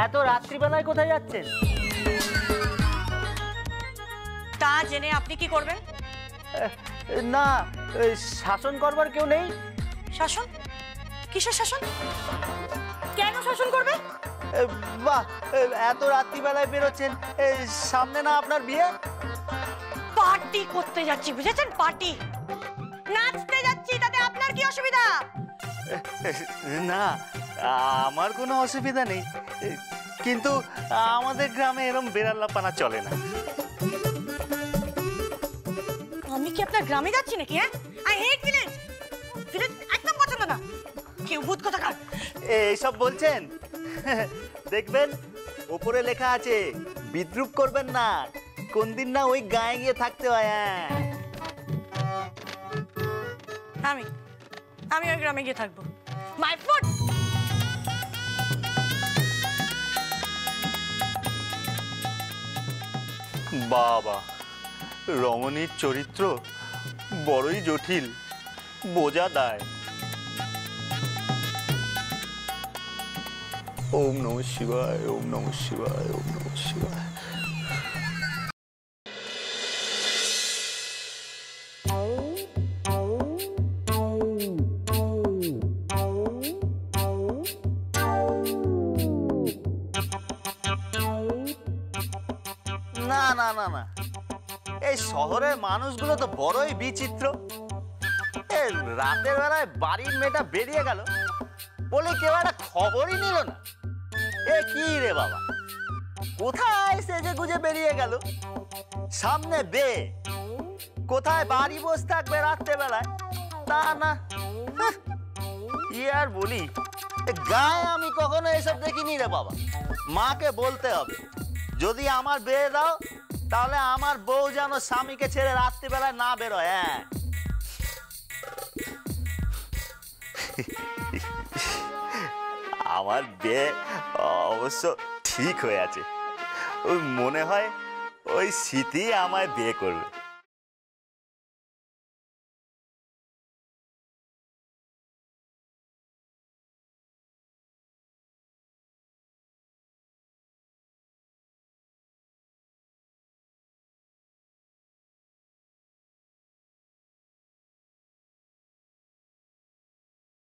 এত রাত্রিবেলায় কোথায় যাচ্ছেন? তা জেনে আপনি কি করবেন? না, শাসন করবার কেউ নেই। শাসন? কিসের শাসন? কেন শাসন করবে? বাহ, এত রাত্রিবেলায় বেরোচ্ছেন, সামনে না আপনার বিয়ে? পার্টি করতে যাচ্ছি, বুঝেছেন? পার্টি নাচতে যাচ্ছি, তাতে আপনার কি অসুবিধা? না, আমার কোনো অসুবিধা নেই, কিন্তু আমাদের গ্রামে এরকম বেড়াল্লাপানা চলে না। আমি কি আপনার গ্রামে যাচ্ছি নাকি? হ্যাঁ, আই হেট ভিলেজ। ভিলেজ একদম পছন্দ না। কেউ ভূত কোথাকার। এইসব বলছেন? দেখবেন ওপরে লেখা আছে, বিদ্রুপ করবেন না, কোন দিন না ওই গায়ে গিয়ে থাকতে হয়। আমি ওই গ্রামে গিয়ে থাকবো। My foot. বাবা, রমণীর চরিত্র বড়ই জটিল, বোঝা দায়। ওম নমঃ শিবায়, ওম নমঃ শিবায়, ওম নমঃ শিবায়। না না না না, এই শহরের মানুষগুলো তো বড়ই বিচিত্র। রাতের বেলায় বাড়ির মেয়েটা বেরিয়ে গেল বলে কেউ একটা খবরই নিল না। এ কি রে বাবা, কোথায় সেজে গুজে বেরিয়ে গেল? সামনে বে, কোথায় বাড়ি বসে থাকবে রাত্রে বেলায়? তা না, কি আর বলি, গায়ে আমি কখনো এসব দেখিনি রে বাবা। মাকে বলতে হবে, যদি আমার বিয়ে দাও তাহলে আমার বউ যেন স্বামীকে ছেড়ে রাত্রিবেলায় না বেরোয়। হ্যাঁ, আমার বিয়ে অবশ্য ঠিক হয়ে আছে। ওই মনে হয় ওই স্মৃতি আমায় বিয়ে করবে।